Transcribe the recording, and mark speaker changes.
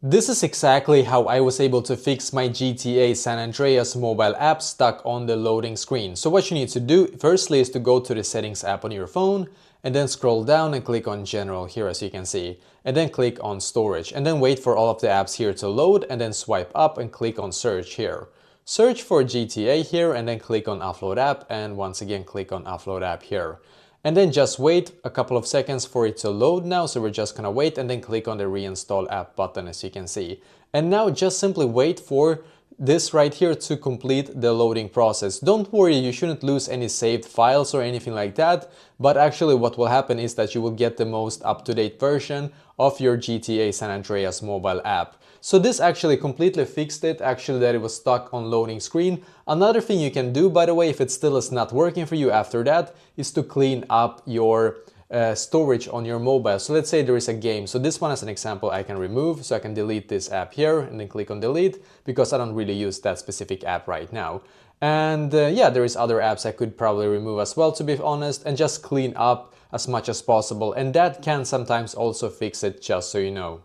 Speaker 1: This is exactly how I was able to fix my GTA San Andreas mobile app stuck on the loading screen. So what you need to do firstly is to go to the settings app on your phone and then scroll down and click on general here, as you can see, and then click on storage and then wait for all of the apps here to load and then swipe up and click on search here. Search for GTA here and then click on upload app and once again click on upload app here. And then just wait a couple of seconds for it to load now, so we're just gonna wait and then click on the reinstall app button, as you can see. And now just simply wait for this right here to complete the loading process. Don't worry, you shouldn't lose any saved files or anything like that, but actually what will happen is that you will get the most up-to-date version of your GTA San Andreas mobile app. So this actually completely fixed it, actually that it was stuck on loading screen. Another thing you can do, by the way, if it still is not working for you after that, is to clean up your storage on your mobile. So let's say there is a game. So this one as an example I can remove, so I can delete this app here and then click on delete because I don't really use that specific app right now. And yeah, there is other apps I could probably remove as well, to be honest, and just clean up as much as possible. And that can sometimes also fix it, just so you know.